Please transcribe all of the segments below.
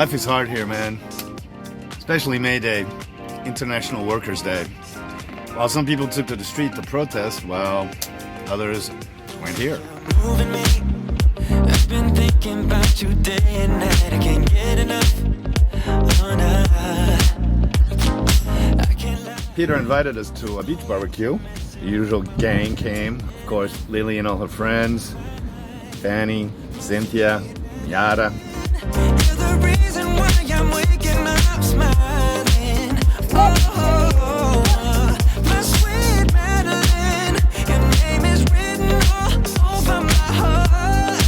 Life is hard here, man. Especially May Day, International Workers' Day. While some people took to the street to protest, well, others went here. I've been thinking about you day and night. I can't get enough. Oh, no. Peter invited us to a beach barbecue. The usual gang came. Of course, Lily and all her friends. Fanny, Cynthia, Yara. You're the reason why I'm waking up smiling. Oh, my sweet Madeline. Your name is written all over my heart.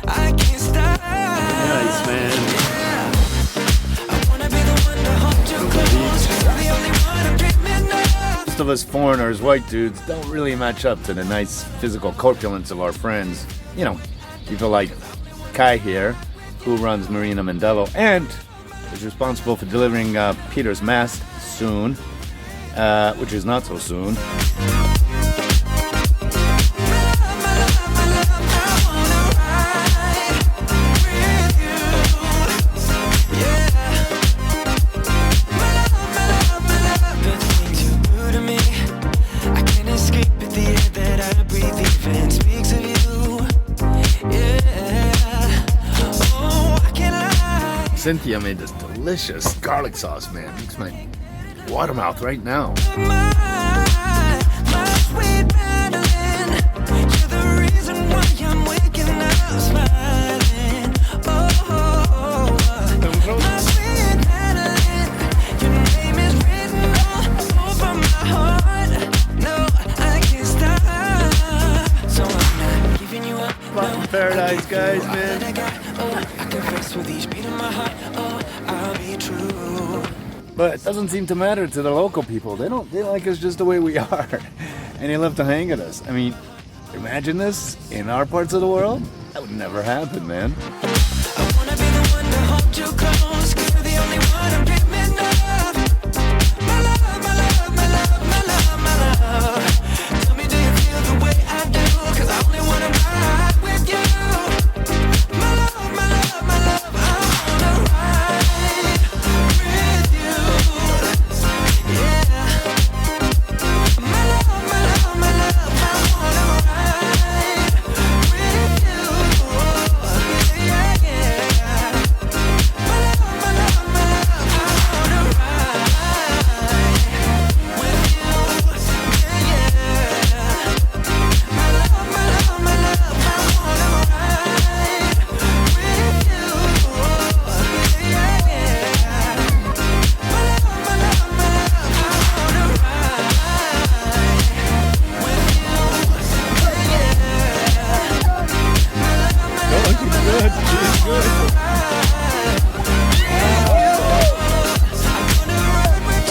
I can't stop. Nice, man. I wanna be the one to hold you close. You're the only one I'm dreaming of. Most of us foreigners, white dudes, don't really match up to the nice physical corpulence of our friends. You know, people like Kai here, who runs Marina Mandelo and is responsible for delivering Peter's mast soon, which is not so soon. Cynthia made this delicious garlic sauce, man. Makes my water mouth right now. My sweet Madeline, you're the reason why I'm waking up smiling. Oh, my sweet Madeline, your name is written all over my heart. No, I can't stop, so I'm not giving you up. Fucking paradise, guys, man. I confess with each beat of my heart. Oh, I'll be true. But it doesn't seem to matter to the local people. They like us just the way we are. And they love to hang at us. I mean, imagine this in our parts of the world? That would never happen, man. I wanna be the one to hold you close. 'Cause you're the only one I'm dreaming of. My love, my love, my love, my love, my love. Tell me, do you feel the way I do? 'Cause I only wanna ride with you. My love, my love, my love. I wanna ride with you. Yeah. My love, my love, my love. I wanna ride with you. Yeah, yeah. My love, my love, my love. I wanna ride with you. Yeah, yeah. My love, my love, my love. I wanna ride with you. Yeah, yeah. My love, my love, my love. I wanna ride with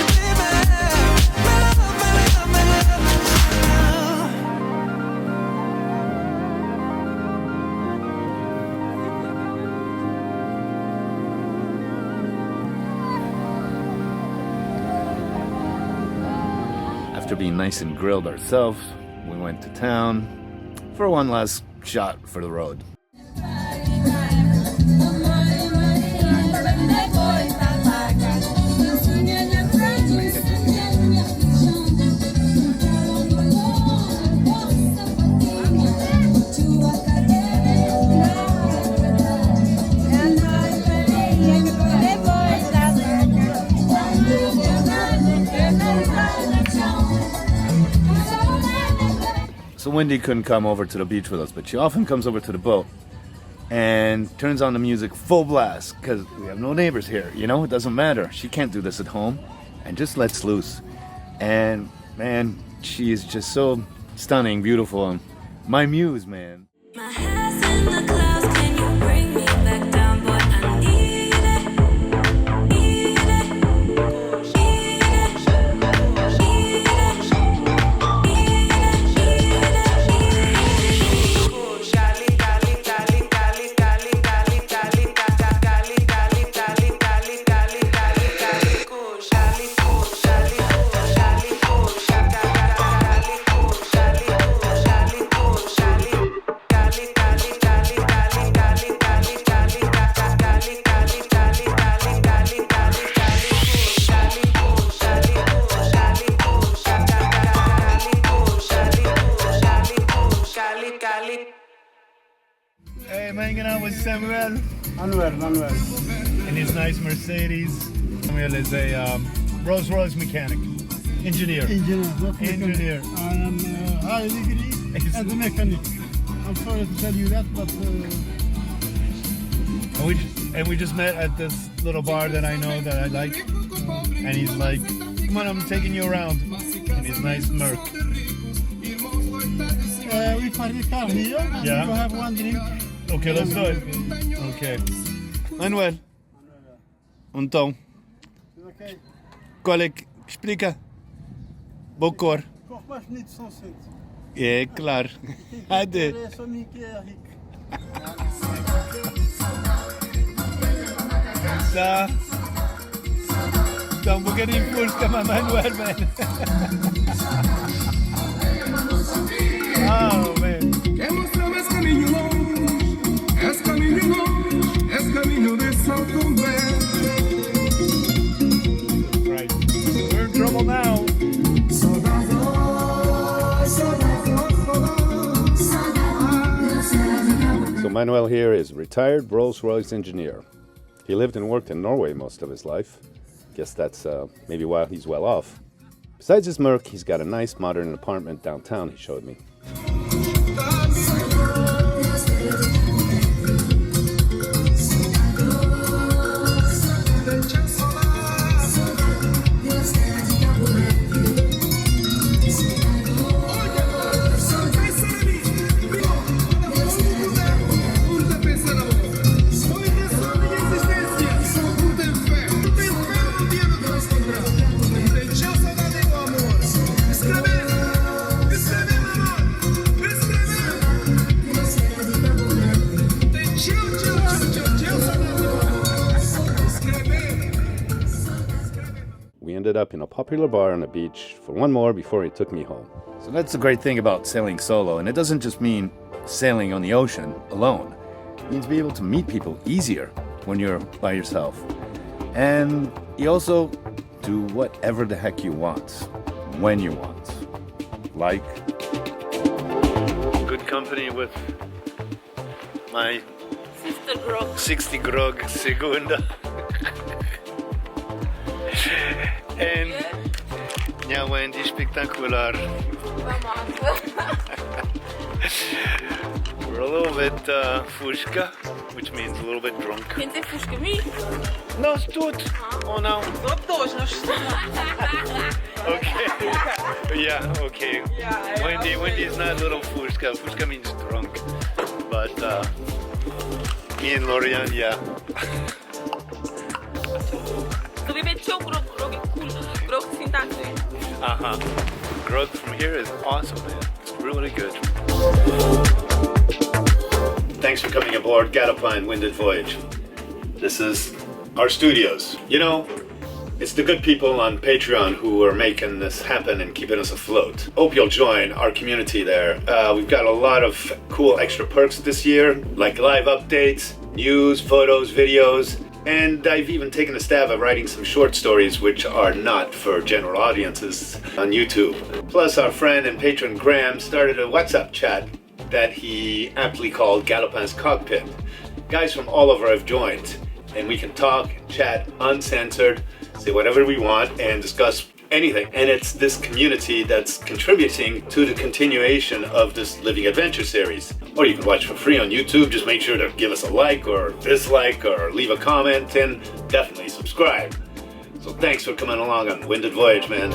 you. Yeah, After being nice and grilled ourselves, we went to town for one last shot for the road. So Wendy couldn't come over to the beach with us, but she often comes over to the boat and turns on the music full blast because we have no neighbors here. You know, it doesn't matter. She can't do this at home and just lets loose. And man, she is just so stunning, beautiful, and my muse, man. My head's in the clouds, can you bring me back down, boy? I need it, need it, need I'm hanging out with Samuel Manuel. in his nice Mercedes. Samuel is a Rolls Royce mechanic, engineer. Engineer, not mechanic. Engineer. I am high degree as a mechanic. I'm sorry to tell you that, but And we just met at this little bar that I know that I like. And he's like, come on, I'm taking you around. And his nice Merc. we park the car here and Yeah. we have one drink. Okay, let's do it. Okay. Manuel. Então, Okay. qual é que... Explica. Bocor. Koch maar niet zo zit. É, claro. Hadi. É só mim que é rico. Tá. Tá um bocadinho fusca, mas Manuel, man. Oh, man. Quer mostrar mais caminho longe, és caminho longe, és caminho de São Verde. Right. We're in trouble now. So Manuel here is a retired Rolls Royce engineer. He lived and worked in Norway most of his life. Guess that's maybe why he's well off. Besides his Merc, he's got a nice modern apartment downtown he showed me. We ended up in a popular bar on the beach for one more before he took me home. So that's the great thing about sailing solo, and it doesn't just mean sailing on the ocean alone. It means being able to meet people easier when you're by yourself. And you also do whatever the heck you want, when you want. Like good company with my 60 grog segunda. And minha Wendy espetacular. We're a little bit fusca, which means a little bit drunk. Quem dizer fusca me? Nós todos, ou não? Todos nós. Okay. Yeah, okay. Yeah, Wendy is not a little fusca. Fusca means drunk. But me and Lorian, yeah. Tu vive teu grog sintaxe. Uh-huh. Growth from here is awesome, man. It's really good. Thanks for coming aboard Galopine Winded Voyage. This is our studios. You know, it's the good people on Patreon who are making this happen and keeping us afloat. Hope you'll join our community there. We've got a lot of cool extra perks this year, like live updates, news, photos, videos, and I've even taken a stab at writing some short stories which are not for general audiences on YouTube. Plus, our friend and patron Graham started a WhatsApp chat that he aptly called Galopin's Cockpit. Guys from all over have joined, and we can talk and chat uncensored, say whatever we want, and discuss anything. And it's this community that's contributing to the continuation of this Living Adventure series. Or you can watch for free on YouTube. Just make sure to give us a like or dislike or leave a comment, and definitely subscribe. So thanks for coming along on Winded Voyage, man.